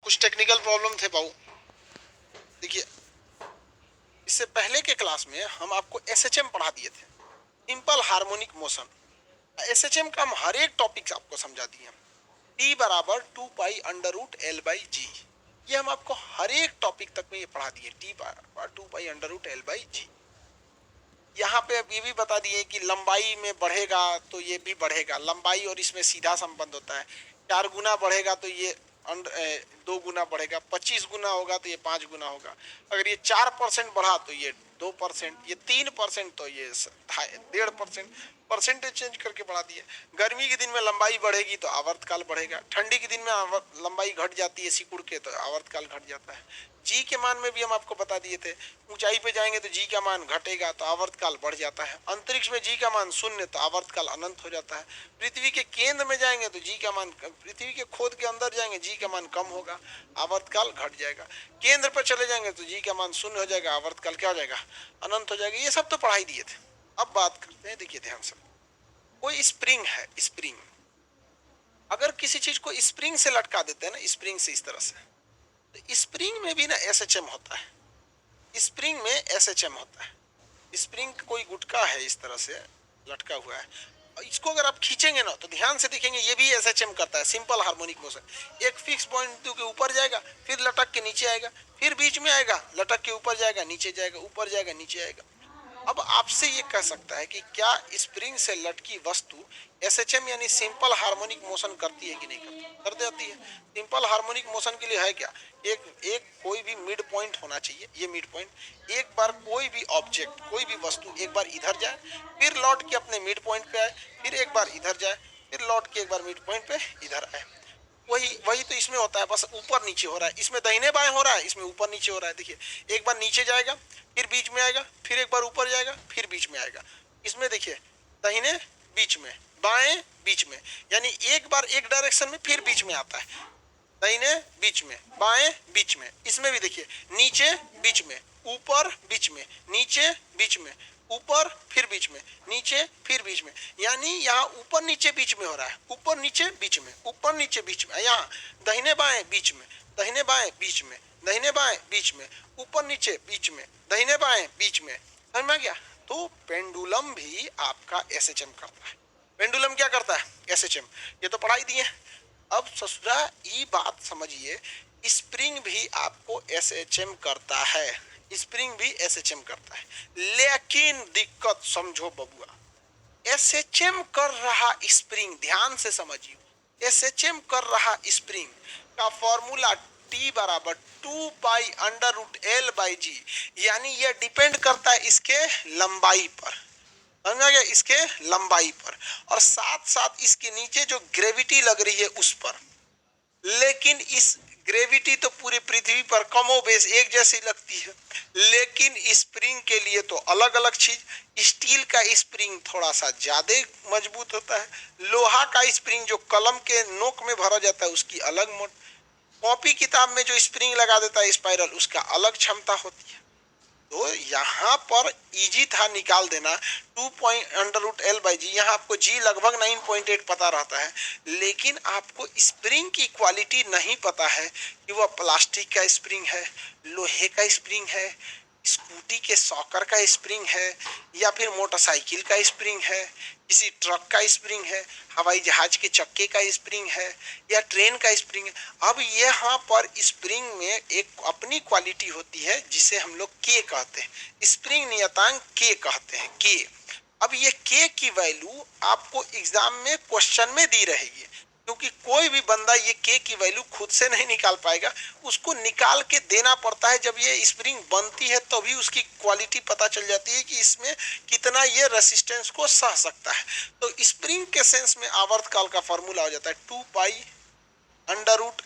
कुछ technical problem थे बाबू। देखिए, इससे पहले के क्लास में हम आपको एसएचएम पढ़ा दिए थे, सिंपल हार्मोनिक मोशन। एसएचएम का हम हर एक टॉपिक आपको समझा दिए हैं। टी बराबर 2 पाई अंडर रूट L/G, ये हम आपको हर एक टॉपिक तक में ये पढ़ा दिए। टी बराबर 2 पाई अंडर रूट L/G। यहाँ पे अब ये भी बता दिए कि लंबाई में बढ़ेगा तो ये भी बढ़ेगा, लंबाई और इसमें सीधा संबंध होता है। 4 गुना बढ़ेगा तो ये 2 गुना बढ़ेगा, 25 गुना होगा तो ये 5 गुना होगा। अगर ये 4% बढ़ा तो ये 2%, ये 3% तो ये 1.5%। परसेंटेज चेंज करके बढ़ा दिए। गर्मी के दिन में लंबाई बढ़ेगी तो आवर्तकाल बढ़ेगा, ठंडी के दिन में लंबाई घट जाती है सिकुड़ के तो आवर्तकाल घट जाता है। जी के मान में भी हम आपको बता दिए थे, ऊंचाई पे जाएंगे तो जी का मान घटेगा तो आवर्तकाल बढ़ जाता है। अंतरिक्ष में जी का मान 0 तो आवर्तकाल अनंत हो जाता है। पृथ्वी के केंद्र में जाएंगे तो जी का मान, पृथ्वी के खोद के अंदर जाएंगे जी का मान कम होगा, आवर्तकाल घट जाएगा। केंद्र पर चले जाएंगे तो जी का मान 0 हो जाएगा, आवर्तकाल क्या हो जाएगा, अनंत हो जाएगा। ये सब तो पढ़ाई दिए थे। अब बात करते हैं, देखिए ध्यान से, कोई स्प्रिंग है, स्प्रिंग, अगर किसी चीज को स्प्रिंग से लटका देते हैं ना, स्प्रिंग से इस तरह से, तो स्प्रिंग में भी ना एसएचएम होता है। स्प्रिंग में एसएचएम होता है। स्प्रिंग कोई गुटका है इस तरह से लटका हुआ है, इसको अगर आप खींचेंगे ना तो ध्यान से देखेंगे ये भी एसएचएम करता है, सिंपल हार्मोनिक मोशन। एक फिक्स पॉइंट के ऊपर जाएगा, फिर लटक के नीचे आएगा, फिर बीच में आएगा, लटक के ऊपर जाएगा, नीचे जाएगा, ऊपर जाएगा, नीचे आएगा। अब आपसे ये कह सकता है कि क्या स्प्रिंग से लटकी वस्तु एसएचएम यानी सिंपल हार्मोनिक मोशन करती है कि नहीं करती? कर देती है। सिंपल हार्मोनिक मोशन के लिए है क्या, एक कोई भी मिड पॉइंट होना चाहिए, ये मिड पॉइंट। एक बार कोई भी ऑब्जेक्ट, कोई भी वस्तु एक बार इधर जाए, फिर लौट के अपने मिड पॉइंट पे आए, फिर एक बार इधर जाए, फिर लौट के एक बार मिड पॉइंट पे इधर आए। वही वही तो इसमें होता है, बस ऊपर नीचे हो रहा है। इसमें दाहिने बाएं हो रहा है, इसमें ऊपर नीचे हो रहा है। देखिए, एक बार नीचे जाएगा, फिर बीच में आएगा, फिर एक बार ऊपर जाएगा, फिर बीच में आएगा। इसमें देखिए, दाहिने बीच में, बाएं बीच में, यानी एक बार एक डायरेक्शन में, फिर बीच में आता है। दाहिने बीच में, बाएं बीच में। इसमें भी देखिए, नीचे बीच में, ऊपर बीच में, नीचे बीच में, ऊपर फिर बीच में, नीचे फिर बीच में। यानी यहाँ ऊपर नीचे बीच में हो रहा है, ऊपर नीचे बीच में, ऊपर नीचे बीच में। यहाँ दाहिने बाएं बीच में, दाहिने बाएं बीच में, दाहिने बाएं बीच में, ऊपर नीचे बीच में, दाहिने बाएं बीच में। समझ में आ गया? तो पेंडुलम भी आपका एसएचएम करता है। पेंडुलम क्या करता है? एसएचएम। ये तो पढ़ाई दिए। अब ससुरा ये बात समझिए, स्प्रिंग भी आपको एसएचएम करता है, स्प्रिंग भी एसएचएम करता है। लेकिन दिक्कत समझो बबुआ, एसएचएम कर रहा स्प्रिंग, ध्यान से समझिए, एसएचएम कर रहा स्प्रिंग का फॉर्मूला टी बराबर 2 पाई अंडर रूट L/G, यानी यह डिपेंड करता है इसके लंबाई पर, समझा गया, इसके लंबाई पर, और साथ साथ इसके नीचे जो ग्रेविटी लग रही है उस पर। लेकिन इस ग्रेविटी तो पूरी पृथ्वी पर कमोबेश एक जैसी लगती है, लेकिन स्प्रिंग के लिए तो अलग अलग चीज। स्टील का स्प्रिंग थोड़ा सा ज्यादा मजबूत होता है, लोहा का स्प्रिंग जो कलम के नोक में भरा जाता है उसकी अलग मोट, कॉपी किताब में जो स्प्रिंग लगा देता है स्पाइरल, उसका अलग क्षमता होती है। तो यहाँ पर इजी था निकाल देना 2 पाई अंडर रूट L/G। यहाँ आपको जी लगभग 9.8 पता रहता है, लेकिन आपको स्प्रिंग की क्वालिटी नहीं पता है कि वह प्लास्टिक का स्प्रिंग है, लोहे का स्प्रिंग है, स्कूटी के सॉकर का स्प्रिंग है, या फिर मोटरसाइकिल का स्प्रिंग है, किसी ट्रक का स्प्रिंग है, हवाई जहाज के चक्के का स्प्रिंग है, या ट्रेन का स्प्रिंग है। अब यहाँ पर स्प्रिंग में एक अपनी क्वालिटी होती है जिसे हम लोग के कहते हैं, स्प्रिंग नियतांक के कहते हैं, के। अब ये के की वैल्यू आपको एग्जाम में क्वेश्चन में दी रहेगी, क्योंकि कोई भी बंदा ये के की वैल्यू खुद से नहीं निकाल पाएगा, उसको निकाल के देना पड़ता है। जब ये स्प्रिंग बनती है तभी तो उसकी क्वालिटी पता चल जाती है कि इसमें कितना ये रेसिस्टेंस को सह सकता है। तो स्प्रिंग के सेंस में आवर्तकाल का फॉर्मूला हो जाता है 2 पाई अंडर रूट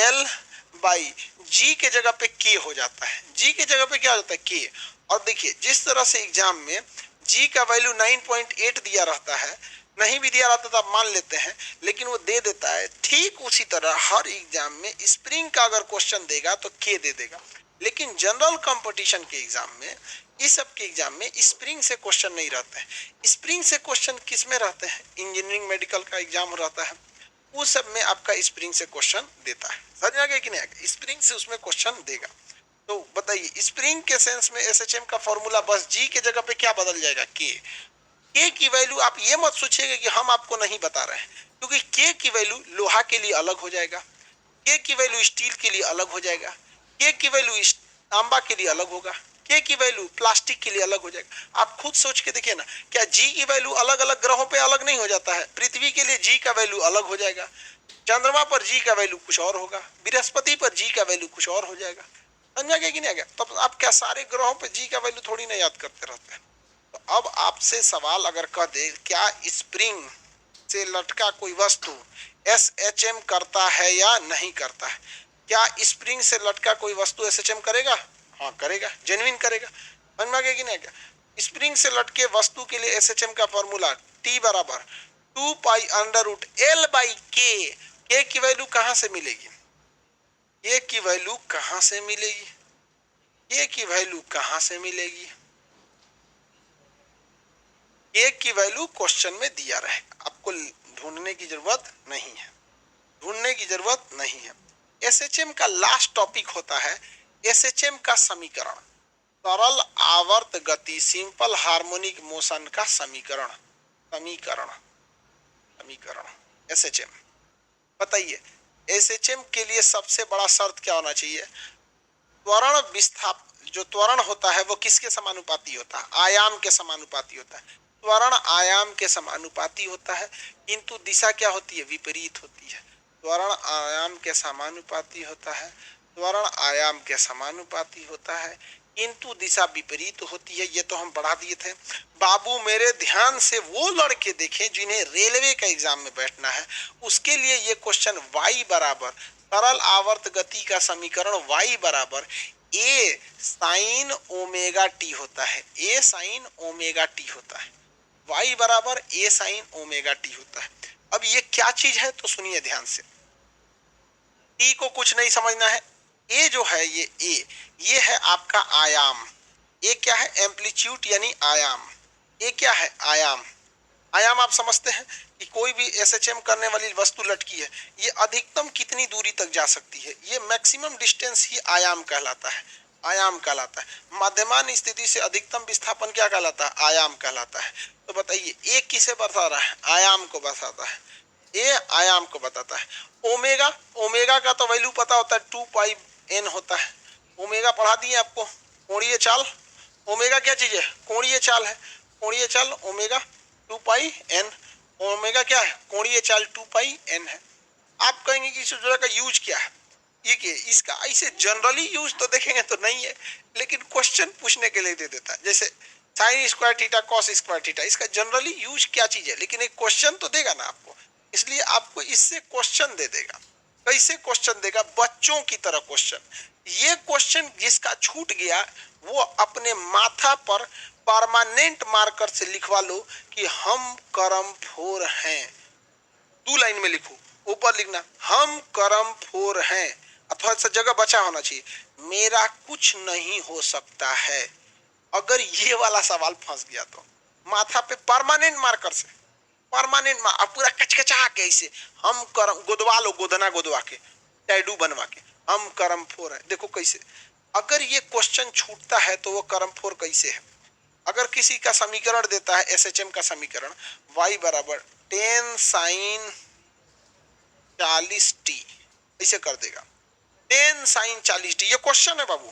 L/G के जगह पे के हो जाता है, जी के जगह पे क्या हो जाता है, के। और देखिए, जिस तरह से एग्जाम में जी का वैल्यू 9.8 दिया रहता है, नहीं भी दिया रहता तो आप मान लेते हैं, लेकिन वो दे देता है, ठीक उसी तरह हर एग्जाम में स्प्रिंग का अगर क्वेश्चन देगा तो के दे देगा। लेकिन जनरल कंपटीशन के एग्जाम में, इस सब के एग्जाम में स्प्रिंग से क्वेश्चन नहीं रहते हैं। स्प्रिंग से क्वेश्चन किस में रहते हैं? इंजीनियरिंग मेडिकल का एग्जाम रहता है, उस सब में आपका स्प्रिंग से क्वेश्चन देता है। समझ आ गया कि नहीं आ गया? स्प्रिंग से उसमें क्वेश्चन देगा। तो बताइए स्प्रिंग के सेंस में एसएचएम का फॉर्मूला बस जी के जगह पे क्या बदल जाएगा? के की वैल्यू आप ये मत सोचिएगा कि हम आपको नहीं बता रहे हैं, क्योंकि के की वैल्यू लोहा के लिए अलग हो जाएगा, के की वैल्यू स्टील के लिए अलग हो जाएगा, के की वैल्यू तांबा के लिए अलग होगा, के की वैल्यू प्लास्टिक के लिए अलग हो जाएगा। आप खुद सोच के देखिए ना, क्या जी की वैल्यू अलग अलग ग्रहों पे अलग नहीं हो जाता है? पृथ्वी के लिए जी का वैल्यू अलग हो जाएगा, चंद्रमा पर जी का वैल्यू कुछ और होगा, बृहस्पति पर जी का वैल्यू कुछ और हो जाएगा। समझा गया कि नहीं आ गया? तब आप क्या सारे ग्रहों पे जी का वैल्यू थोड़ी ना याद करते रहते हैं? तो अब आपसे सवाल अगर कह दे क्या स्प्रिंग से लटका कोई वस्तु एसएचएम करता है या नहीं करता है, क्या स्प्रिंग से लटका कोई वस्तु एसएचएम करेगा? हाँ करेगा, जेन्युइन करेगा। समझ में आ गया कि नहीं? क्या स्प्रिंग से लटके वस्तु के लिए एसएचएम का फॉर्मूला टी बराबर 2 pi under root L by K की वैल्यू कहां से मिलेगी? के की वैल्यू कहां से मिलेगी? के की वैल्यू कहां से मिलेगी? के की वैल्यू क्वेश्चन में दिया रहेगा, आपको ढूंढने की जरूरत नहीं है, ढूंढने की जरूरत नहीं है। एसएचएम का लास्ट टॉपिक होता है एसएचएम का समीकरण, सरल आवर्त गति, सिंपल हार्मोनिक मोशन का समीकरण। समीकरण समीकरण एसएचएम। बताइए एसएचएम के लिए सबसे बड़ा शर्त क्या होना चाहिए? त्वरण विस्थाप, जो त्वरण होता है वो किसके समानुपाती होता है? आयाम के समानुपाती होता है। त्वरण आयाम के समानुपाती होता है, किंतु दिशा क्या होती है? विपरीत होती है। त्वरण आयाम के समानुपाती होता है, त्वरण आयाम के समानुपाती होता है, किंतु दिशा विपरीत होती है। ये तो हम पढ़ा दिए थे। बाबू मेरे ध्यान से वो लड़के देखें जिन्हें रेलवे का एग्जाम में बैठना है, उसके लिए ये क्वेश्चन y बराबर सरल आवर्त गति का समीकरण y बराबर ए साइन ओमेगा टी होता है। ए साइन ओमेगा टी होता है। y बराबर ए साइन ओमेगा टी होता है। अब ये क्या चीज है तो सुनिए ध्यान से। टी को कुछ नहीं समझना है। ए जो है ये है आपका आयाम। ए क्या है? एम्पलीट्यूड यानी आयाम। ए क्या है? आयाम। आयाम आप समझते हैं कि कोई भी एसएचएम करने वाली वस्तु लटकी है, ये अधिकतम कितनी दूरी तक जा सकती है, ये मैक्सिमम डिस्टेंस ही आयाम कहलाता है। आयाम कहलाता है। मध्यमान स्थिति से अधिकतम विस्थापन क्या कहलाता है? आयाम कहलाता है। तो बताइए ए किसे बता रहा है? आयाम को बताता है। ए आयाम को बताता है। ओमेगा, ओमेगा का तो वैल्यू पता होता है 2 पाई एन होता है। ओमेगा पढ़ा दिए आपको, कोणीय चाल। ओमेगा क्या चीज है? कोणीय चाल है। कोणीय चाल ओमेगा 2 पाई एन। ओमेगा क्या है? कोणीय चाल 2 पाई एन है। आप कहेंगे कि इस सूत्र का यूज क्या है? ये क्या इसका ऐसे जनरली यूज तो देखेंगे तो नहीं है, लेकिन क्वेश्चन पूछने के लिए दे देता है। जैसे sine square theta cos square theta, इसका जनरली यूज क्या चीज है, लेकिन एक क्वेश्चन तो देगा ना आपको, इसलिए आपको इससे क्वेश्चन दे देगा। कैसे क्वेश्चन देगा? बच्चों की तरह क्वेश्चन। ये क्वेश्चन जिसका छूट गया वो अपने माथा पर परमानेंट मार्कर से लिखवा लो कि हम करमखोर हैं। 2 लाइन में लिखो, ऊपर लिखना हम करमखोर हैं, अथवा ऐसा जगह बचा होना चाहिए मेरा कुछ नहीं हो सकता है। अगर ये वाला सवाल फंस गया तो माथा पे परमानेंट मार्कर से, परमानेंट पूरा कचकचा के ऐसे हम करम गोदवा लो, गोदना गोदवा के टैडू बनवा के हम करमखोर है। देखो कैसे, अगर ये क्वेश्चन छूटता है तो वो करमखोर कैसे है? अगर किसी का समीकरण देता है एसएचएम का समीकरण y बराबर 10 साइन 40 टी, ऐसे कर देगा 10 साइन 40 टी। ये क्वेश्चन है बाबू।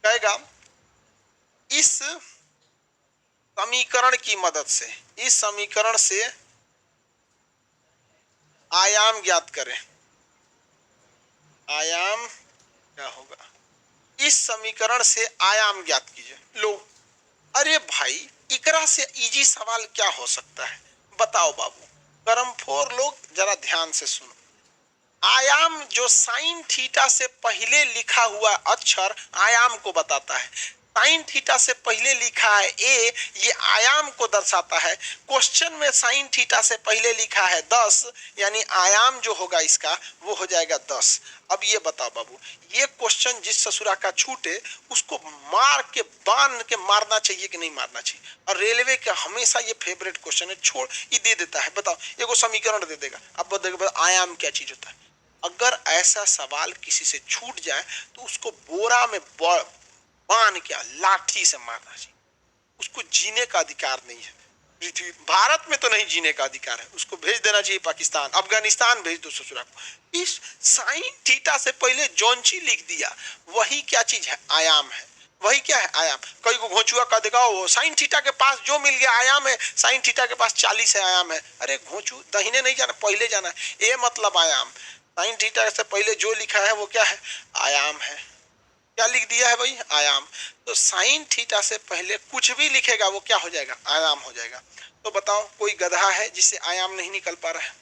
कहेगा इस समीकरण की मदद से, इस समीकरण से आयाम ज्ञात करें। आयाम क्या होगा? इस समीकरण से आयाम ज्ञात कीजिए। लो, अरे भाई इकरा से इजी सवाल क्या हो सकता है? बताओ बाबू, करमखोर लोग जरा ध्यान से सुनो। आयाम जो साइन थीटा से पहले लिखा हुआ अक्षर आयाम को बताता है। साइन थीटा से पहले लिखा है ए, ये आयाम को दर्शाता है। क्वेश्चन में साइन थीटा से पहले लिखा है 10, यानी आयाम जो होगा इसका वो हो जाएगा 10। अब ये बताओ बाबू, ये क्वेश्चन जिस ससुरा का छूटे उसको मार के बांध के मारना चाहिए कि नहीं मारना चाहिए? और रेलवे का हमेशा ये फेवरेट क्वेश्चन है, छोड़ ये दे देता है, बताओ एगो समीकरण दे देगा, अब बताओ आयाम क्या चीज होता है? अगर ऐसा सवाल किसी से छूट जाए तो उसको बोरा में बांध के लाठी से मारना चाहिए। उसको जीने का अधिकार नहीं है पृथ्वी, भारत में तो नहीं जीने का अधिकार है, उसको भेज देना चाहिए पाकिस्तान, अफगानिस्तान भेज दो ससुरा को। इस साइन थीटा से पहले जॉन्ची लिख दिया, वही क्या चीज है? आयाम है। वही क्या है? आयाम। कई को घोंचुआ का देखा वो साइन थीटा के पास जो मिल गया आयाम है, साइन थीटा के पास 40 है आयाम है। अरे घोंचू, दहीने नहीं जाना, पहले जाना है, ये मतलब आयाम। साइन थीटा से पहले जो लिखा है वो क्या है? आयाम है। क्या लिख दिया है भाई? आयाम। तो साइन थीटा से पहले कुछ भी लिखेगा वो क्या हो जाएगा? आयाम हो जाएगा। तो बताओ कोई गधा है जिससे आयाम नहीं निकल पा रहा है?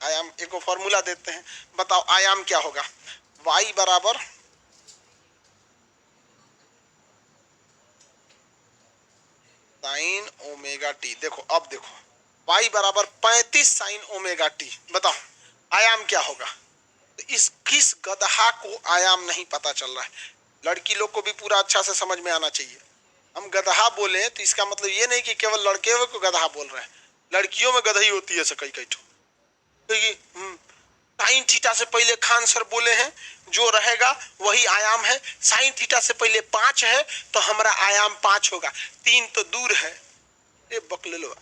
आयाम एक फॉर्मूला देते हैं, बताओ आयाम क्या होगा? y बराबर साइन ओमेगा टी। देखो अब देखो y बराबर 35 साइन ओमेगा टी। बताओ आयाम क्या होगा? तो इस किस गधा को आयाम नहीं पता चल रहा है? लड़की लोग को भी पूरा अच्छा से समझ में आना चाहिए। हम गधा बोले तो इसका मतलब ये नहीं कि केवल लड़के को गधा बोल रहे हैं, लड़कियों में गधा ही होती है कई कई ठो। तो ये साइन थीटा से पहले खान सर बोले हैं जो रहेगा वही आयाम है। साइन थीटा से पहले 5 है तो हमारा आयाम 5 होगा, 3 तो दूर है। ये बकले लो,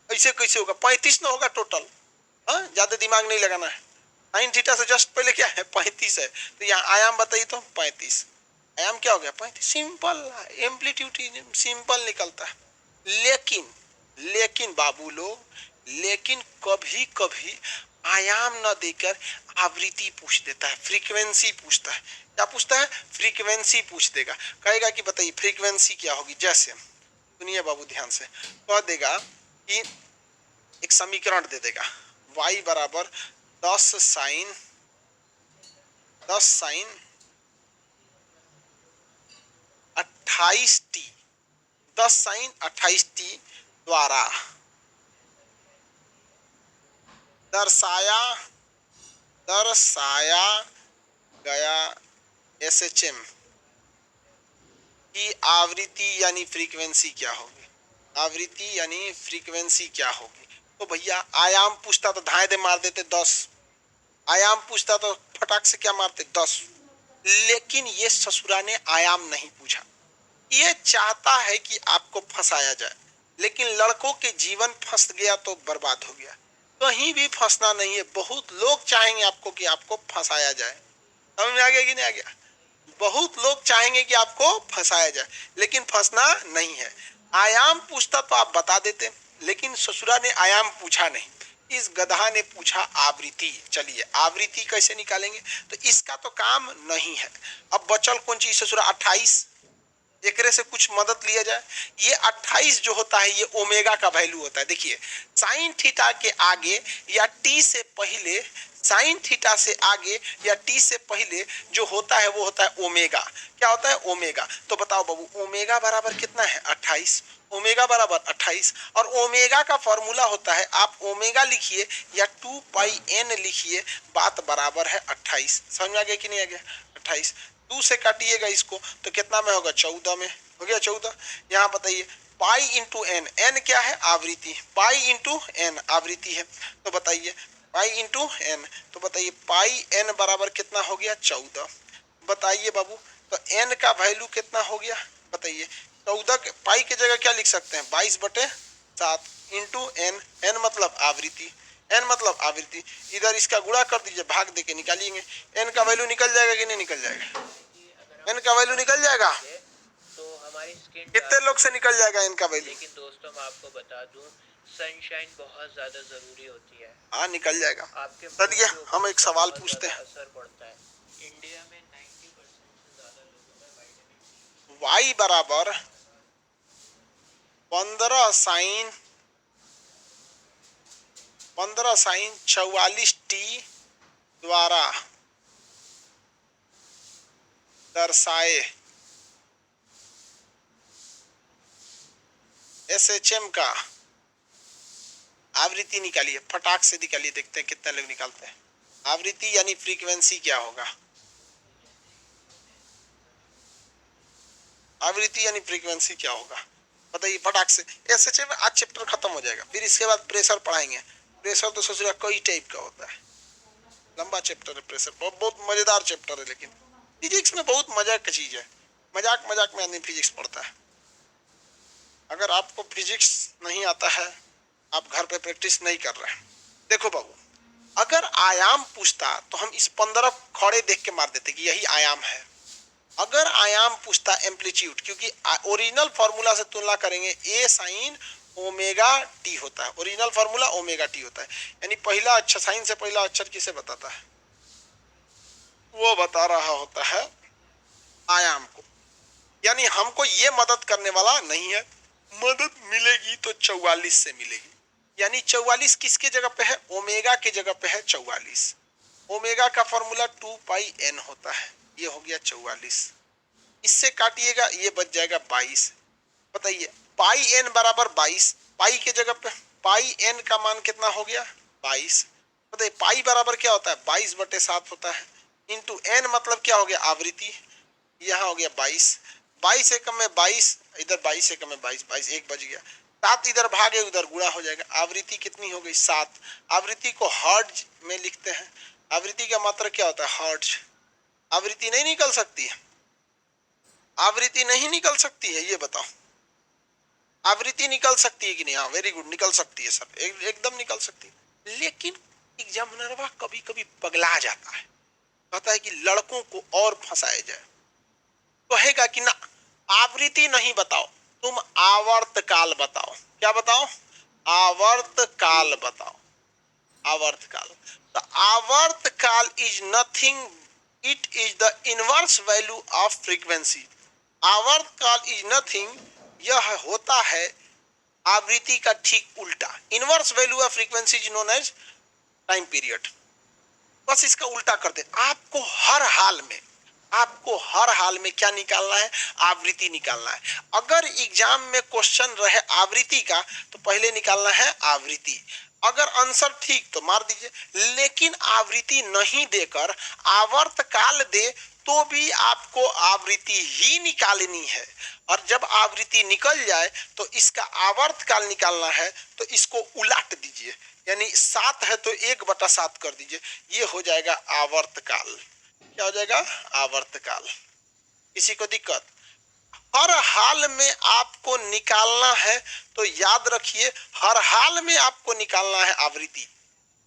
ऐसे कैसे होगा? 35 ना होगा टोटल। हाँ, ज्यादा दिमाग नहीं लगाना है। साइन थीटा से जस्ट पहले क्या है? 35 है, तो यहाँ आयाम बताइए तो 35। आयाम क्या हो गया? 35। सिंपल एम्पलीट्यूड सिंपल निकलता है। लेकिन लेकिन बाबू लोग, लेकिन कभी कभी आयाम न देकर आवृत्ति पूछ देता है, फ्रीक्वेंसी पूछता है। क्या पूछता है? फ्रीक्वेंसी पूछ देगा, कहेगा कि बताइए फ्रीक्वेंसी क्या होगी। जैसे सुनिए बाबू ध्यान से, कह देगा कि एक समीकरण दे देगा y बराबर 10 साइन 28 टी, 10 साइन 28 टी द्वारा दर्शाया गया एसएचएम की आवृत्ति यानी फ्रीक्वेंसी क्या होगी? आवृत्ति यानी फ्रीक्वेंसी क्या होगी? तो भैया आयाम पूछता तो धाए दे मार देते 10, आयाम पूछता तो फटाक से क्या मारते? 10। लेकिन ये ससुरा ने आयाम नहीं पूछा, ये चाहता है कि आपको फंसाया जाए, लेकिन लड़कों के जीवन फंस गया तो बर्बाद हो गया। कहीं भी फंसना नहीं है, बहुत लोग चाहेंगे आपको कि आपको फंसाया जाए। समझ में आ गया कि नहीं आ गया? बहुत लोग चाहेंगे कि आपको फंसाया जाए, लेकिन फंसना नहीं है। आयाम पूछता तो आप बता देते, लेकिन ससुरा ने आयाम पूछा नहीं, इस गधा ने पूछा आवृत्ति। चलिए आवृत्ति कैसे निकालेंगे? तो इसका तो काम नहीं है। अब बचल कौन चीज ससुरा? 28। एकरे से कुछ मदद लिया जाए। ये 28 जो होता है ये ओमेगा का वैल्यू होता है। देखिए साइन थीटा के आगे या टी से पहले, साइन थीटा से आगे या टी से पहले जो होता है वो होता है ओमेगा। क्या होता है? ओमेगा। तो बताओ बाबू ओमेगा बराबर कितना है? 28। ओमेगा बराबर 28, और ओमेगा का फॉर्मूला होता है, आप ओमेगा लिखिए या 2 पाई एन लिखिए, बात बराबर है 28। समझ में आ गया कि नहीं आ गया? 28 2 से काटिएगा इसको तो कितना में होगा? 14 में हो गया 14। यहाँ बताइए पाई इंटू एन, एन क्या है? आवृत्ति। पाई इंटू एन आवृत्ति है, तो बताइए पाई इंटू एन, तो बताइए पाई एन बराबर कितना हो गया? 14। बताइए बाबू तो एन का वैल्यू कितना हो गया? बताइए 14 पाई की जगह क्या लिख सकते हैं? 22/7 इंटू एन, एन मतलब आवृत्ति, एन मतलब आवृत्ति। इधर इसका गुणा कर दीजिए, भाग दे के निकालिएंगे, एन का वैल्यू निकल जाएगा कि नहीं निकल जाएगा? एन का वैल्यू निकल जाएगा। तो हमारी स्किन कितने लोग से निकल जाएगा एन का वैल्यू? लेकिन दोस्तों मैं आपको बता दूं सनशाइन बहुत ज्यादा जरूरी होती है। हाँ निकल जाएगा। आपके चलिए हम एक सवाल पूछते हैं। असर पड़ता है। इंडिया में 90% से ज्यादा लोगों में विटामिन y बराबर 15 साइन 44 टी द्वारा दर्शाए एसएचएम का आवृत्ति निकालिए, फटाक से निकालिए, देखते हैं कितने लोग निकालते हैं। आवृत्ति यानी फ्रीक्वेंसी क्या होगा? आवृत्ति यानी फ्रीक्वेंसी क्या होगा बताइए फटाक से। एसएचएम में आज चैप्टर खत्म हो जाएगा, फिर इसके बाद प्रेशर पढ़ाएंगे। प्रेशर तो सोच रहा कई टाइप का होता है, लंबा चैप्टर है प्रेशर, बहुत मजेदार चैप्टर है। लेकिन फिजिक्स में बहुत मजाक की चीज है, मजाक मजाक में आदमी फिजिक्स पढ़ता है। अगर आपको फिजिक्स नहीं आता है, आप घर पे प्रैक्टिस नहीं कर रहे हैं। देखो बाबू, अगर आयाम पूछता तो हम इस 15 खड़े देख के मार देते कि यही आयाम है। अगर आयाम पूछता एम्पलीट्यूड, क्योंकि ओरिजिनल फॉर्मूला से तुलना करेंगे, ए साइन ओमेगा टी होता है, ओरिजिनल फॉर्मूला ओमेगा टी होता है। यानी पहला अक्षर, साइन से पहला अक्षर किसे बताता है, वो बता रहा होता है आयाम को। यानी हमको ये मदद करने वाला नहीं है, मदद मिलेगी तो 44 से मिलेगी। यानी 44 किसके जगह पे है, ओमेगा के जगह पे है 44। ओमेगा का फॉर्मूला 2 पाई एन होता है, ये हो गया 44। इससे काटिएगा ये बच जाएगा 22। बताइए पाई एन बराबर 22, पाई के जगह पे पाई एन का मान कितना हो गया 22। बताइए पाई बराबर क्या होता है 22/7 होता है, इंटू एन मतलब क्या हो गया आवृत्ति, यहाँ हो गया 22। 22 एकम में 22, इधर 22 एकम में 22, 22 एक बज गया, 7 इधर भागे उधर गुणा हो जाएगा। आवृत्ति कितनी हो गई 7। आवृत्ति को हर्ट्ज में लिखते हैं, आवृत्ति का मात्रा क्या होता है हर्ट्ज। आवृत्ति नहीं निकल सकती है, आवृत्ति नहीं निकल सकती है, ये बताओ आवृत्ति निकल सकती है कि नहीं। हाँ वेरी गुड, निकल सकती है सर, एकदम निकल सकती है। लेकिन एग्जामिनरवा कभी कभी पगला जाता है, कहता है कि लड़कों को और फंसाया जाए, कहेगा कि ना आवृत्ति नहीं बताओ, तुम आवर्तकाल बताओ। क्या बताओ, आवर्तकाल बताओ। आवर्तकाल, तो आवर्तकाल is nothing, it is the inverse value of frequency. आवर्तकाल इज नथिंग, यह होता है आवृत्ति का ठीक उल्टा। Inverse value of frequency is known as time period. बस इसका उल्टा कर दे। आपको हर हाल में, आपको हर हाल में क्या निकालना है, आवृत्ति निकालना है। अगर एग्जाम में क्वेश्चन रहे आवृत्ति का तो पहले निकालना है आवृत्ति, अगर आंसर ठीक तो मार दीजिए। लेकिन आवृत्ति नहीं देकर आवर्तकाल दे तो भी आपको आवृत्ति ही निकालनी है। और जब आवृत्ति निकल जाए तो इसका आवर्तकाल निकालना है, तो इसको उलट दीजिए, यानी 7 है तो 1/7 कर दीजिए, ये हो जाएगा आवर्तकाल। क्या हो जाएगा आवर्तकाल। किसी को दिक्कत, हर हाल में आपको निकालना है, तो याद रखिए हर हाल में आपको निकालना है आवृत्ति।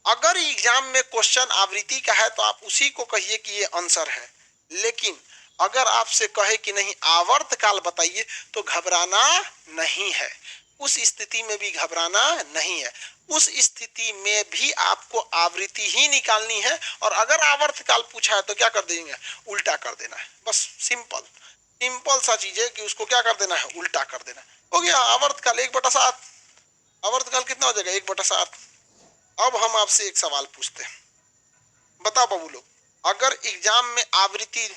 अगर एग्जाम में क्वेश्चन आवृत्ति का है तो आप उसी को कहिए कि ये आंसर है। लेकिन अगर आपसे कहे कि नहीं आवर्तकाल बताइए तो घबराना नहीं है, उस स्थिति में भी घबराना नहीं है। उस स्थिति में भी आपको आवृत्ति ही निकालनी है, और अगर आवर्तकाल पूछा है तो क्या कर देंगे, उल्टा कर देना है। बस सिंपल सिंपल सा चीज है कि उसको क्या कर देना है, उल्टा कर देना। हो गया आवर्तकाल 1/7। आवर्तकाल कितना हो जाएगा 1/7। अब हम आपसे एक सवाल पूछते हैं, बताओ बाबू लोग, अगर एग्जाम में आवृत्ति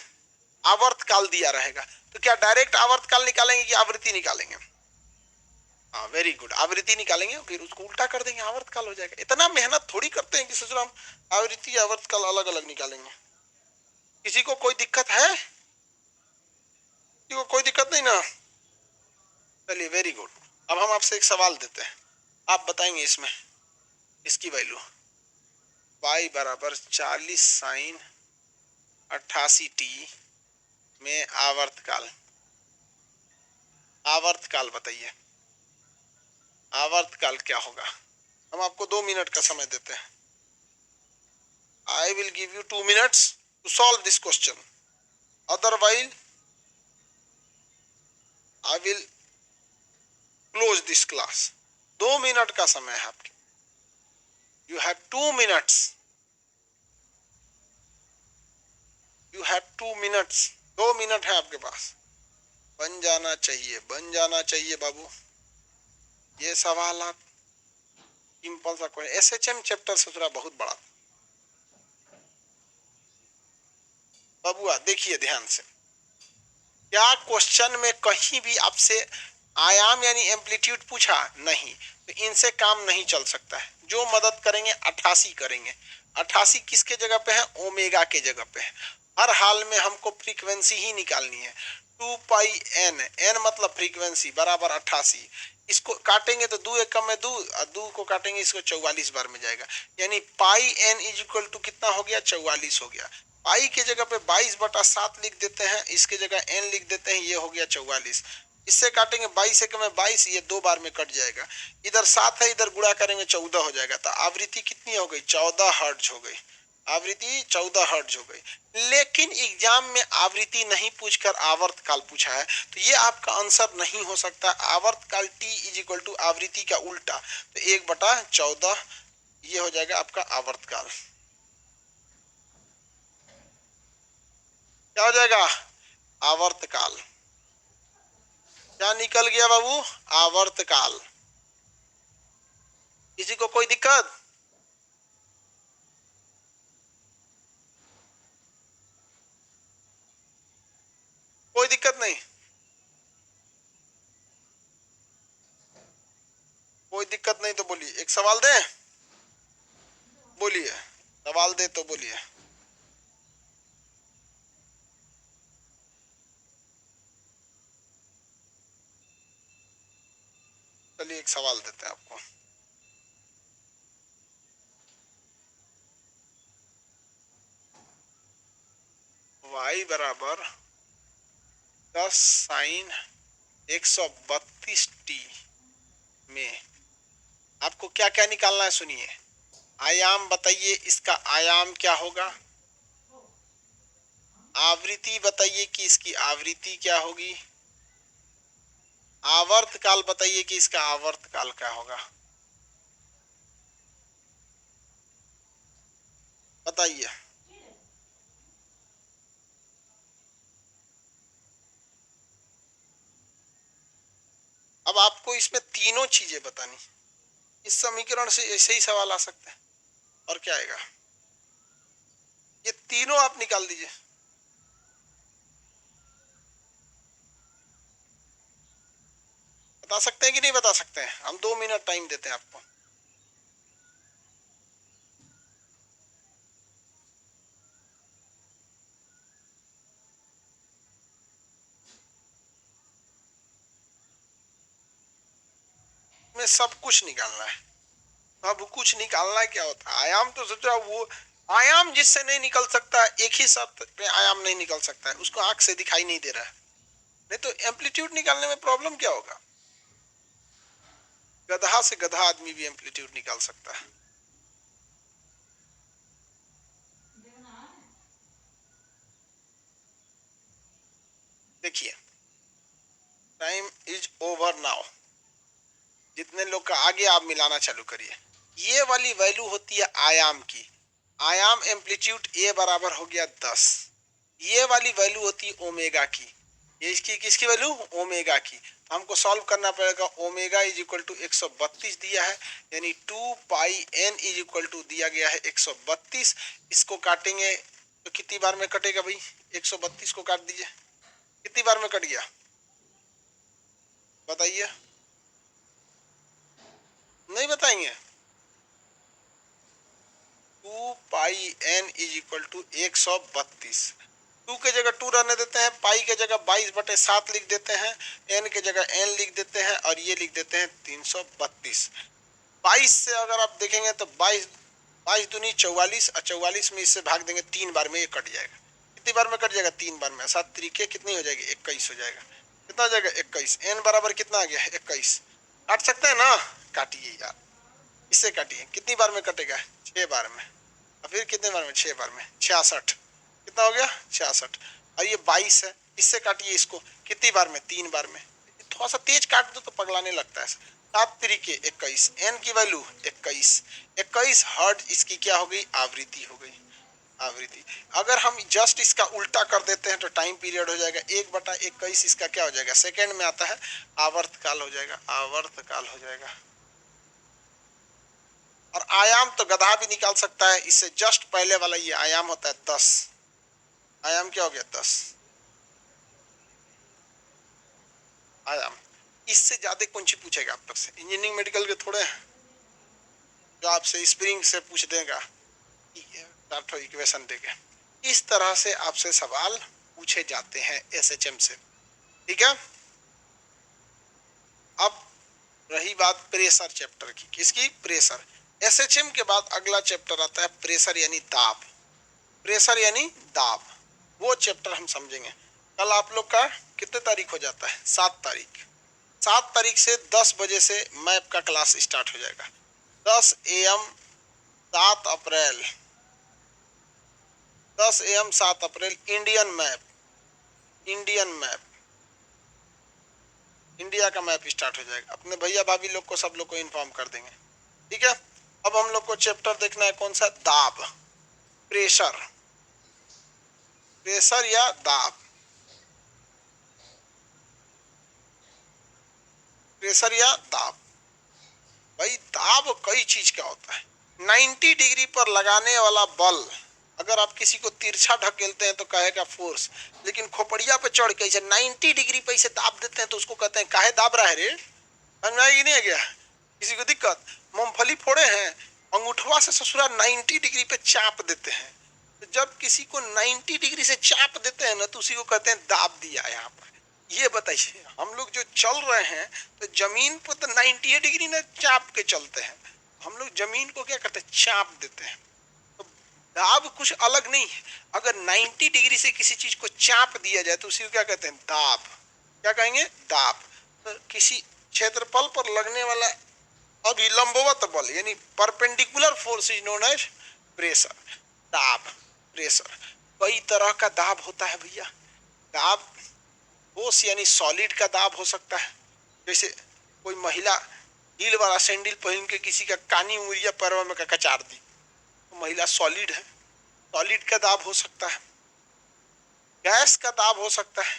आवर्तकाल दिया रहेगा तो क्या डायरेक्ट आवर्तकाल निकालेंगे कि आवृत्ति निकालेंगे। हाँ वेरी गुड, आवृत्ति निकालेंगे, फिर उसको उल्टा कर देंगे, आवर्तकाल हो जाएगा। इतना मेहनत थोड़ी करते हैं कि सोच रहा हम आवृत्ति आवर्तकाल अलग अलग निकालेंगे। किसी को कोई दिक्कत है, किसी को कोई दिक्कत नहीं ना, चलिए वेरी गुड। अब हम आपसे एक सवाल देते हैं, आप बताएंगे इसमें इसकी वैल्यू y बराबर 40 साइन 88 टी में आवर्तकाल, आवर्तकाल बताइए आवर्तकाल क्या होगा। हम आपको 2 मिनट का समय देते हैं। I will give you 2 minutes to solve this question, otherwise I will close this class. 2 minute का समय है आपके, you have 2 minutes, you have 2 minutes, 2 minute है आपके पास। बन जाना चाहिए, बन जाना चाहिए बाबू। ये सवाल आप सिंपल सा क्वेश्चन, एसएचएम चैप्टर से थोड़ा बहुत बड़ा। बाबूआ देखिए ध्यान से, क्या क्वेश्चन में कहीं भी आपसे आयाम यानी एम्पलीट्यूड पूछा नहीं, तो इनसे काम नहीं चल सकता है। जो मदद करेंगे 88 करेंगे। 88 किसके जगह पे है, ओमेगा के जगह पे है। हर हाल में हमको फ्रीक्वेंसी ही निकालनी है। 2 पाई एन, एन मतलब फ्रीक्वेंसी बराबर 88। इसको काटेंगे तो 2 एकम में 2, और 2 को काटेंगे इसको 44 बार में जाएगा, यानी पाई एन इज इक्वल टू कितना हो गया, 44 हो गया। पाई के जगह पे 22/7 लिख देते हैं, इसके जगह एन लिख देते हैं, ये हो गया 44। इससे काटेंगे 22 एकम में 22, ये 2 बार में कट जाएगा। इधर 7 है, इधर गुणा करेंगे 14 हो जाएगा। तो आवृत्ति कितनी हो गई, 14 हर्ट्ज हो गई। आवृत्ति 14 हर्ट्ज हो गई। लेकिन एग्जाम में आवृत्ति नहीं पूछकर आवर्तकाल पूछा है, तो ये आपका आंसर नहीं हो सकता। आवर्तकाल t इज इक्वल टू आवृत्ति का उल्टा, तो 1/14 ये हो जाएगा आपका आवर्तकाल। क्या हो जाएगा, आवर्तकाल। क्या निकल गया बाबू, आवर्तकाल। किसी को कोई दिक्कत, कोई दिक्कत नहीं, कोई दिक्कत नहीं तो बोलिए। एक सवाल दे, बोलिए, सवाल दे तो बोलिए। चलिए एक सवाल देते हैं आपको। y बराबर 10 साइन 132t में आपको क्या क्या निकालना है, सुनिए। आयाम बताइए, इसका आयाम क्या होगा। आवृत्ति बताइए कि इसकी आवृत्ति क्या होगी। आवर्तकाल बताइए कि इसका आवर्तकाल क्या होगा। बताइए। अब आपको इसमें तीनों चीजें बतानी। इस समीकरण से ऐसे ही सवाल आ सकते हैं, और क्या आएगा, ये तीनों आप निकाल दीजिए। बता सकते हैं कि नहीं बता सकते हैं, हम 2 मिनट टाइम देते हैं आपको। में सब कुछ निकालना है। अब कुछ निकालना क्या होता है, आयाम तो सोचा, वो आयाम जिससे नहीं निकल सकता, एक ही शब्द पे आयाम नहीं निकल सकता है, उसको आंख से दिखाई नहीं दे रहा है। नहीं तो एम्पलीट्यूड निकालने में प्रॉब्लम क्या होगा, गधा से गधा आदमी भी एम्पलीट्यूड निकाल सकता है। देखिए, टाइम इज ओवर नाउ। जितने लोग का आगे आप मिलाना चालू करिए। ये वाली वैल्यू होती है आयाम की। आयाम एम्पलीट्यूड ए बराबर हो गया 10। ये वाली वैल्यू होती है ओमेगा की। ये इसकी किसकी वैल्यू, ओमेगा की। हमको सॉल्व करना पड़ेगा। ओमेगा इज इक्वल टू 132 दिया है, यानी 2 पाई एन इज इक्वल टू दिया गया है 132। इसको काटेंगे तो कितनी बार में कटेगा भाई, 132 को काट दीजिए, कितनी बार में कट गया बताइए। नहीं बताएंगे। 2 पाई एन इज इक्वल टू 132। 2 के जगह 2 रहने देते हैं, पाई के जगह 22/7 लिख देते हैं, एन के जगह एन लिख देते हैं, और ये लिख देते हैं 332। 22 से अगर आप देखेंगे तो 22 22 दूनी 44, और 44 में इससे भाग देंगे 3 बार में ये कट जाएगा। कितनी बार में कट जाएगा, 3 बार में। 7 तरीके कितनी हो जाएगी, 21 हो जाएगा। कितना हो जाएगा, 21। एन बराबर कितना आ गया, 21। काट सकते हैं ना, काटिए यार, इससे काटिए। कितनी बार में कटेगा, 6 बार में। और फिर कितने बार में, 6 बार में, 66। कितना हो गया, 66। और ये 22 है, इससे काटिए इसको, कितनी बार में, 3 बार में। थोड़ा सा तेज काट दो तो पगलाने लगता है। 7 तरीके 21, एन की वैल्यू 21। 21 हर्ट्ज इसकी क्या हो गई, आवृत्ति हो गई, आवृत्ति। अगर हम जस्ट इसका उल्टा कर देते हैं तो टाइम पीरियड हो जाएगा। 1/21 इसका क्या हो जाएगा, सेकेंड में आता है, आवर्तकाल हो जाएगा, आवर्तकाल हो जाएगा। और आयाम तो गधा भी निकाल सकता है। इससे जस्ट पहले वाला ये आयाम होता है 10। आयाम क्या हो गया, 10 आयाम। इससे ज्यादा कौन सी पूछेगा आप तक से, इंजीनियरिंग मेडिकल के थोड़े हैं जो आपसे स्प्रिंग से पूछ देगा, इक्वेशन देके। इस तरह से आपसे सवाल पूछे जाते हैं एसएचएम से, ठीक है। अब रही बात प्रेशर चैप्टर की, किसकी, प्रेशर। एसएचएम के बाद अगला चैप्टर आता है प्रेशर यानी दाब। प्रेशर यानी दाब, वो चैप्टर हम समझेंगे। कल आप लोग का कितने तारीख हो जाता है, 7 तारीख। 7 तारीख से 10 बजे से मैप का क्लास स्टार्ट हो जाएगा। 10 AM 7 April, 10 AM 7 April Indian map, Indian map, India का मैप स्टार्ट हो जाएगा। अपने भैया भाभी लोग को, सब लोग को इन्फॉर्म कर देंगे, ठीक है। अब हम लोग को चैप्टर देखना है कौन सा, दाब, प्रेशर, प्रेशर या दाब, प्रेशर या दाब। भाई दाब कई चीज का होता है। 90 डिग्री पर लगाने वाला बल, अगर आप किसी को तिरछा ढकेलते हैं तो कहेगा फोर्स, लेकिन खोपड़िया पे चढ़ के ऐसे 90 डिग्री पे ऐसे दाब देते हैं तो उसको कहते हैं काहे दाब रहा है रे। समझ में आई नहीं है क्या, किसी को दिक्कत। मूंगफली फोड़े हैं, अंगूठवा से ससुरा 90 डिग्री पे चाप देते हैं, तो जब किसी को 90 डिग्री से चाप देते हैं ना तो उसी को कहते हैं दाब दिया। यहाँ पर ये बताइए, हम लोग जो चल रहे हैं तो जमीन पर तो 90 डिग्री ने चाप के चलते हैं, हम लोग जमीन को क्या करते हैं, चाप देते हैं। तो दाब कुछ अलग नहीं है। अगर 90 डिग्री से किसी चीज को चाप दिया जाए तो उसी को क्या कहते हैं, दाब। क्या कहेंगे, दाब। तो किसी क्षेत्रफल पर लगने वाला अभिलंबवत बल यानी perpendicular force is known as pressure, दाब, प्रेशर। कई तरह का दाब होता है भैया। दाब ठोस यानी सॉलिड का दाब हो सकता है, जैसे कोई महिला हील वाला सैंडल पहन के किसी का कानी उंगलिया पैरों में कचार दी तो महिला सॉलिड है, सॉलिड का दाब हो सकता है। गैस का दाब हो सकता है,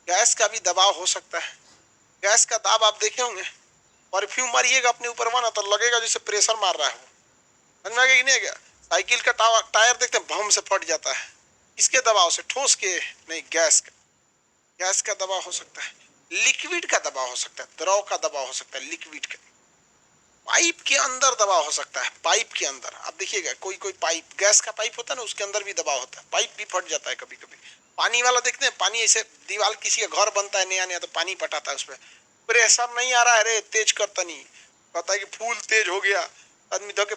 गैस का भी दबाव हो सकता है। गैस का दाब आप देखे होंगे, परफ्यूम मारिएगा अपने ऊपर माना तो लगेगा जैसे प्रेशर मार रहा है। समझ में आ गया कि नहीं गया। साइकिल का टायर देखते हैं भम से फट जाता है, किसके दबाव से, ठोस के नहीं, गैस का। गैस का दबाव हो सकता है, लिक्विड का दबाव हो सकता है, द्रव का दबाव हो सकता है, लिक्विड का। पाइप के अंदर दबाव हो सकता है, पाइप के अंदर आप देखिएगा कोई कोई पाइप, गैस का पाइप होता है ना, उसके अंदर भी दबाव होता है, पाइप भी फट जाता है कभी कभी। पानी वाला देखते हैं, पानी ऐसे दीवार, किसी का घर बनता है नया नया तो पानी पटाता है उसमें, प्रेशर नहीं आ रहा है रे, तेज करता नहीं, कहता है कि फूल तेज हो गया, आदमी धके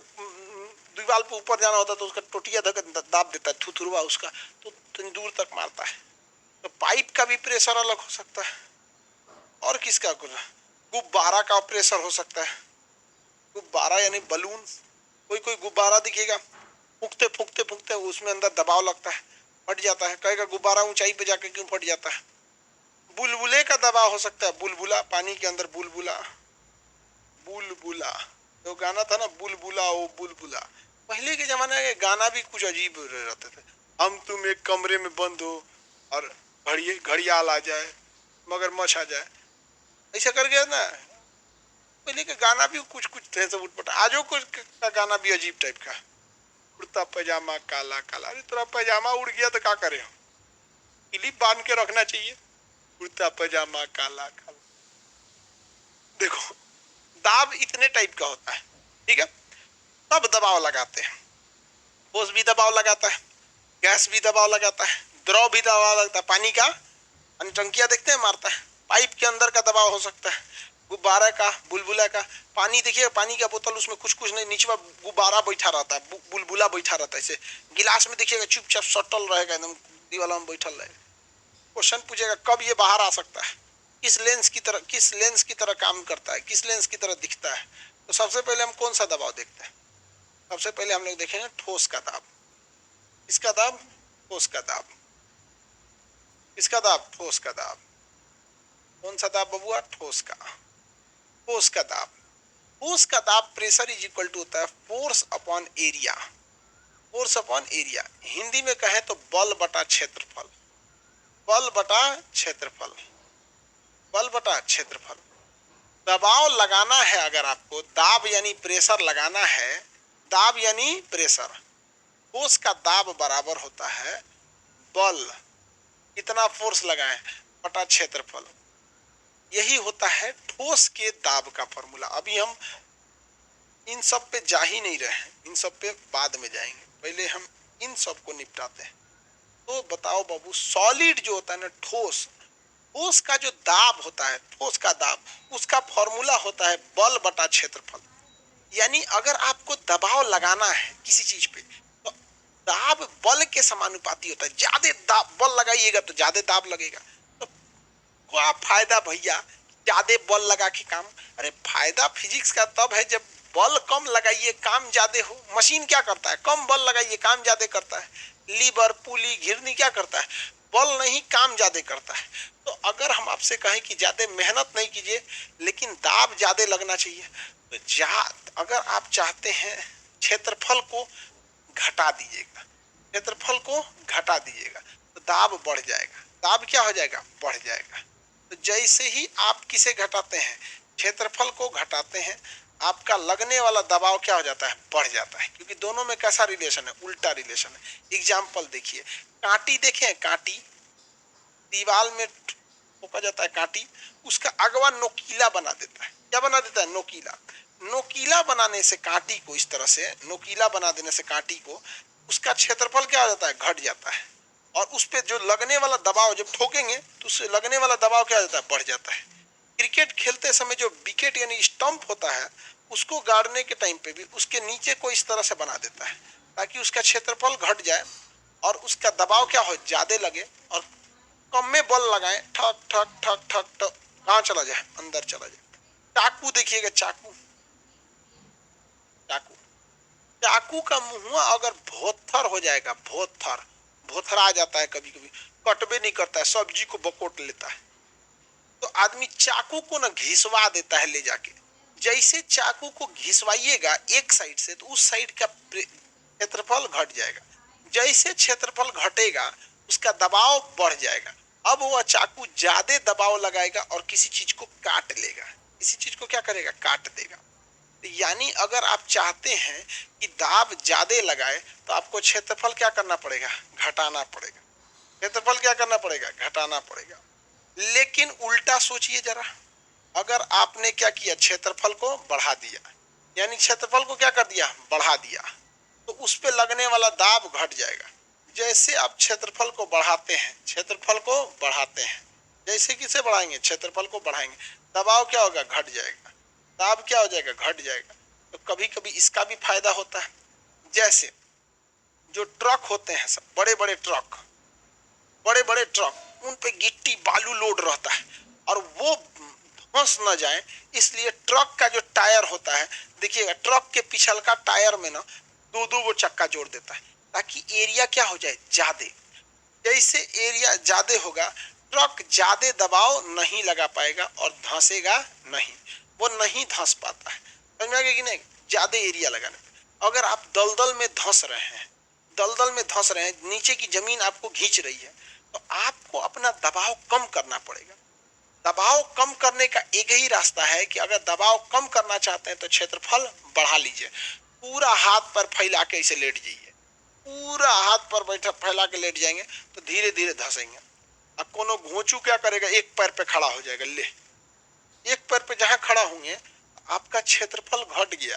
दीवार पे ऊपर जाना होता है तो उसका टोटिया धक दाब देता है, थुथुरवा उसका, तो दूर तक मारता है। तो पाइप का भी प्रेशर अलग हो सकता है। और किसका, गुब्बारा का प्रेशर हो सकता है, गुब्बारा यानी बलून। कोई कोई गुब्बारा दिखेगा, फूकते फूकते फूकते उसमें अंदर दबाव लगता है, फट जाता है, कहेगा गुब्बारा ऊंचाई पे जाके क्यों फट जाता है। बुलबुले का दबाव हो सकता है, बुलबुला, पानी के अंदर बुलबुला, बुलबुला तो गाना था ना, बुलबुला ओ बुलबुला। पहले के जमाने के गाना भी कुछ अजीब रहते थे। हम तुम एक कमरे में बंद हो और घड़ियाल आ जाए, मगरमच्छ आ जाए, ऐसा कर गया ना। पहले के गाना भी कुछ कुछ थे सब उठपट, आजो कुछ का गाना भी अजीब टाइप का। कुर्ता पैजामा काला काला, अरे तेरा पैजामा उड़ गया तो क्या करे, क्लिप बांध के रखना चाहिए, कुर्ता पैजामा काला काला। देखो दाब इतने टाइप का होता है, ठीक है। सब दबाव लगाते हैं, ठोस भी दबाव लगाता है, गैस भी दबाव लगाता है, द्रव भी दबाव लगता है, पानी का टंकिया देखते हैं मारता है, पाइप के अंदर का दबाव हो सकता है, गुब्बारा का, बुलबुला का। पानी देखिए, पानी का बोतल, उसमें कुछ कुछ नहीं, नीचे गुब्बारा बैठा रहता है, बुलबुला बैठा रहता है। ऐसे गिलास में देखिएगा चुपचाप सटल रहेगा, एकदम दीवाला में बैठल रहेगा। क्वेश्चन पूछेगा कब ये बाहर आ सकता है, किस लेंस की तरह काम करता है, किस लेंस की तरह दिखता है। तो सबसे पहले हम कौन सा दबाव देखते हैं, सबसे पहले हम लोग देखेंगे ठोस का दाब। इसका दाब, ठोस का दाब, इसका दाब, ठोस का दाब। कौन सा दाब बबुआ, ठोस का, ठोस का दाब। ठोस का दाब प्रेशर इज इक्वल टू होता है force upon area, force upon area. Hindi में कहें तो बल बटा क्षेत्रफल, बल बटा क्षेत्रफल, बल बटा क्षेत्रफल। दबाव लगाना है अगर आपको, दाब यानी प्रेशर लगाना है, दाब यानी प्रेशर, ठोस का दाब बराबर होता है बल, कितना फोर्स लगाएं, बटा क्षेत्रफल। यही होता है ठोस के दाब का फॉर्मूला। अभी हम इन सब पे जा ही नहीं रहे हैं, इन सब पे बाद में जाएंगे, पहले हम इन सब को निपटाते हैं। तो बताओ बाबू, सॉलिड जो होता है ना, ठोस, ठोस का जो दाब होता है, ठोस का दाब, उसका फॉर्मूला होता है बल बटा क्षेत्रफल। यानी अगर आपको दबाव लगाना है किसी चीज पे, तो दाब बल के समानुपाती होता है। ज्यादा दाब बल लगाइएगा तो ज्यादा दाब लगेगा। तो क्या फायदा भैया ज्यादा बल लगा के काम? अरे फायदा फिजिक्स का तब है जब बल कम लगाइए काम ज्यादा हो। मशीन क्या करता है? कम बल लगाइए काम ज्यादा करता है। लीवर, पुली, घिरनी क्या करता है? बल नहीं, काम ज्यादा करता है। तो अगर हम आपसे कहें कि ज्यादा मेहनत नहीं कीजिए लेकिन दाब ज्यादा लगना चाहिए, तो अगर आप चाहते हैं क्षेत्रफल को घटा दीजिएगा, क्षेत्रफल को घटा दीजिएगा तो दाब बढ़ जाएगा। दाब क्या हो जाएगा? बढ़ जाएगा। तो जैसे ही आप किसे घटाते हैं? क्षेत्रफल को घटाते हैं, आपका लगने वाला दबाव क्या हो जाता है? बढ़ जाता है। क्योंकि दोनों में कैसा रिलेशन है? उल्टा रिलेशन है। एग्जाम्पल देखिए, कांटी देखें, कांटी दीवार में ठोका जाता है, कांटी उसका अगवा नोकीला बना देता है। क्या बना देता है? नोकीला। नोकीला बनाने से कांटी को, इस तरह से नोकीला बना देने से कांटी को, उसका क्षेत्रफल क्या हो जाता है? घट जाता है। और उस पे जो लगने वाला दबाव, जब ठोकेंगे तो उससे लगने वाला दबाव क्या हो जाता है? बढ़ जाता है। क्रिकेट खेलते समय जो विकेट यानी स्टंप होता है, उसको गाड़ने के टाइम पे भी उसके नीचे को इस तरह से बना देता है ताकि उसका क्षेत्रफल घट जाए और उसका दबाव क्या हो? ज्यादा लगे और कम में बल लगाएं, ठक ठक ठक ठक ठक, कहाँ चला जाए? अंदर चला जाए। चाकू देखिएगा, चाकू, चाकू, चाकू का मुंह अगर भोथर हो जाएगा, भोथर, भोथरा जाता है, कभी कभी कटबे नहीं करता है, सब्जी को बकोट लेता है, तो आदमी चाकू को ना घिसवा देता है ले जाके। जैसे चाकू को घिसवाइएगा एक साइड से तो उस साइड का क्षेत्रफल घट जाएगा। जैसे क्षेत्रफल घटेगा उसका दबाव बढ़ जाएगा। अब वह चाकू ज्यादा दबाव लगाएगा और किसी चीज को काट लेगा। किसी चीज को क्या करेगा? काट देगा। यानी अगर आप चाहते हैं कि दाब ज्यादा लगाए तो आपको क्षेत्रफल क्या करना पड़ेगा? घटाना पड़ेगा। क्षेत्रफल क्या करना पड़ेगा? घटाना पड़ेगा। लेकिन उल्टा सोचिए जरा, अगर आपने क्या किया? क्षेत्रफल को बढ़ा दिया, यानी क्षेत्रफल को क्या कर दिया? बढ़ा दिया, तो उस पे लगने वाला दाब घट जाएगा। जैसे आप क्षेत्रफल को बढ़ाते हैं, क्षेत्रफल को बढ़ाते हैं, जैसे किसे बढ़ाएंगे? क्षेत्रफल को बढ़ाएंगे, दबाव क्या होगा? घट जाएगा। दाब क्या हो जाएगा? घट जाएगा। तो कभी कभी इसका भी फायदा होता है। जैसे जो ट्रक होते हैं, सब बड़े बड़े ट्रक, बड़े बड़े ट्रक, उन पे गिट्टी बालू लोड रहता है और वो धंस न जाए इसलिए ट्रक का जो टायर होता है, देखिएगा ट्रक के पिछल का टायर में ना दो दो वो चक्का जोड़ देता है ताकि एरिया क्या हो जाए? ज्यादा। जैसे एरिया ज्यादा होगा, ट्रक ज्यादा दबाव नहीं लगा पाएगा और धंसेगा नहीं, वो नहीं धंस पाता है। समझ में आ गया कि नहीं? ज्यादा एरिया लगाने पे। अगर आप दलदल में धंस रहे हैं, दलदल में धंस रहे हैं, नीचे की जमीन आपको खींच रही है, तो आपको अपना दबाव कम करना पड़ेगा। दबाव कम करने का एक ही रास्ता है कि अगर दबाव कम करना चाहते हैं तो क्षेत्रफल बढ़ा लीजिए। पूरा हाथ पर फैला के इसे लेट जाइए, पूरा हाथ पर बैठा फैला के लेट जाएंगे तो धीरे धीरे धंसेंगे। अब कोनो घोंचू क्या करेगा? एक पैर पे खड़ा हो जाएगा। ले, एक पैर पे जहां खड़ा होंगे आपका क्षेत्रफल घट गया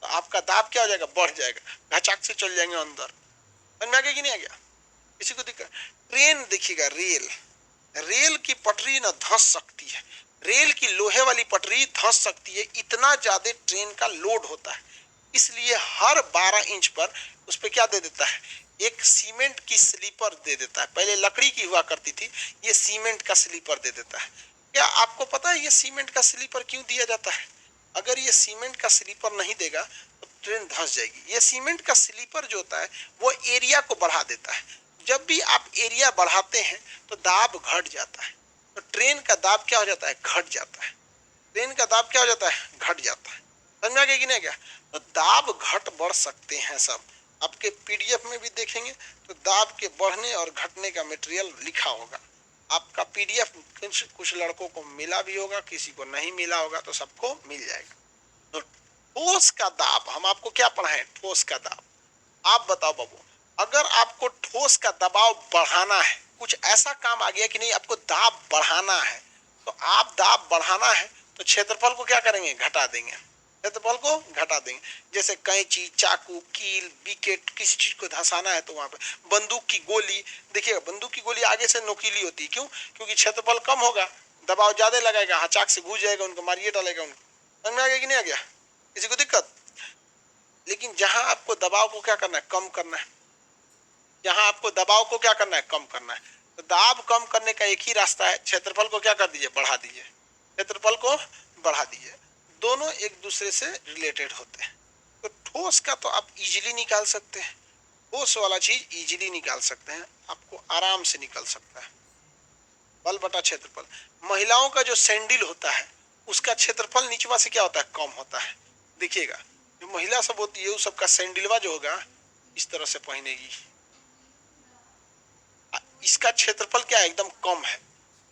तो आपका दाब क्या हो जाएगा? बढ़ जाएगा। घचाक से चल जाएंगे अंदर। समझ में आ गया कि नहीं आ गया? किसी को दिक्कत? ट्रेन देखिएगा, रेल, रेल की पटरी ना धंस सकती है, रेल की लोहे वाली पटरी धंस सकती है, इतना ज्यादा ट्रेन का लोड होता है। इसलिए हर 12 इंच पर उस पर क्या दे देता है? एक सीमेंट की स्लीपर दे देता है। पहले लकड़ी की हुआ करती थी, ये सीमेंट का स्लीपर दे देता है। क्या आपको पता है ये सीमेंट का स्लीपर क्यों दिया जाता है? अगर ये सीमेंट का स्लीपर नहीं देगा तो ट्रेन धंस जाएगी। ये सीमेंट का स्लीपर जो होता है वो एरिया को बढ़ा देता है। जब भी आप एरिया बढ़ाते हैं तो दाब घट जाता है, तो ट्रेन का दाब क्या हो जाता है? घट जाता है। ट्रेन का दाब क्या हो जाता है? घट जाता है। समझ में आ गया कि नहीं? क्या तो दाब घट बढ़ सकते हैं सब। आपके पीडीएफ में भी देखेंगे तो दाब के बढ़ने और घटने का मटेरियल लिखा होगा। आपका पीडीएफ कुछ लड़कों को मिला भी होगा, किसी को नहीं मिला होगा, तो सबको मिल जाएगा। तो ठोस का दाब हम आपको क्या पढ़ाएं? ठोस का दाब। आप बताओ बाबू, अगर आपको ठोस का दबाव बढ़ाना है, कुछ ऐसा काम आ गया कि नहीं आपको दाब बढ़ाना है, तो आप दाब बढ़ाना है तो क्षेत्रफल को क्या करेंगे? घटा देंगे। क्षेत्रफल को घटा देंगे। जैसे कैंची, चाकू, कील, विकेट, किसी चीज को धंसाना है तो वहां पे बंदूक की गोली, देखिएगा बंदूक की गोली आगे से नोकीली होती है, क्यों? क्योंकि क्षेत्रफल कम होगा, दबाव ज्यादा लगाएगा, चाक से घुस जाएगा, उनको मारिए डालेगा उनको। समझ में आ गया कि नहीं आ गया? किसी को दिक्कत? लेकिन जहां आपको दबाव को क्या करना है? कम करना है। जहां आपको दबाव को क्या करना है? कम करना है। तो दाब कम करने का एक ही रास्ता है, क्षेत्रफल को क्या कर दीजिए? बढ़ा दीजिए। क्षेत्रफल को बढ़ा दीजिए। दोनों एक दूसरे से रिलेटेड होते हैं। तो ठोस का तो आप इजीली निकाल सकते हैं, ठोस वाला चीज इजीली निकाल सकते हैं, आपको आराम से निकल सकता है। बल बटा क्षेत्रफल। महिलाओं का जो सैंडल होता है उसका क्षेत्रफल निचवा से क्या होता है? कम होता है। देखिएगा जो महिला सब होती है उस सबका सैंडलवा जो होगा इस तरह से पहनेगी, इसका क्षेत्रफल क्या है? एकदम कम है।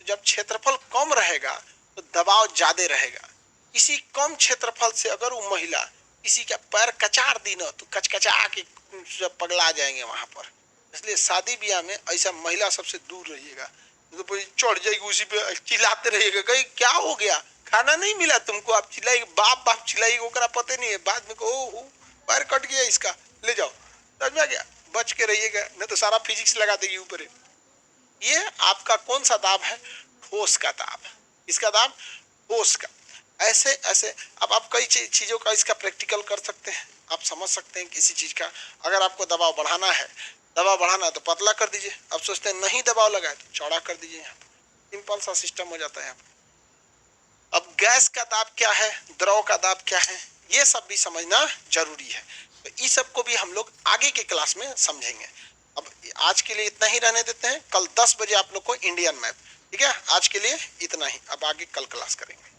जब क्षेत्रफल कम रहेगा तो दबाव ज्यादा रहेगा। इसी कम क्षेत्रफल से अगर वो महिला किसी का पैर कचार दी ना तो कचकचा के पगला जाएंगे वहां पर। इसलिए शादी ब्याह में ऐसा महिला सबसे दूर रहिएगा, तो चढ़ जाएगी उसी पे, चिल्लाते रहिएगा, कहीं क्या हो गया, खाना नहीं मिला तुमको, आप चिल्लाएगी, बाप बाप चिल्लाएगी, ओकरा पता नहीं है, बाद में ओ पैर कट गया इसका, ले जाओ। समझ में आ गया? बच के रहिएगा, नहीं तो सारा फिजिक्स लगा देगी ऊपर। ये आपका कौन सा दाब है? ठोस का दाब। इसका दाब ठोस का। ऐसे ऐसे अब आप कई चीजों का इसका प्रैक्टिकल कर सकते हैं, आप समझ सकते हैं किसी चीज का। अगर आपको दबाव बढ़ाना है, दबाव बढ़ाना है तो पतला कर दीजिए, अब सोचते हैं नहीं दबाव लगाए तो चौड़ा कर दीजिए। यहाँ सिंपल सा सिस्टम हो जाता है। अब गैस का दाब क्या है, द्रव का दाब क्या है, ये सब भी समझना जरूरी है। तो इस सब को भी हम लोग आगे के क्लास में समझेंगे। अब आज के लिए इतना ही रहने देते हैं, कल 10 बजे आप लोग को इंडियन मैप। ठीक है, आज के लिए इतना ही, अब आगे कल क्लास करेंगे।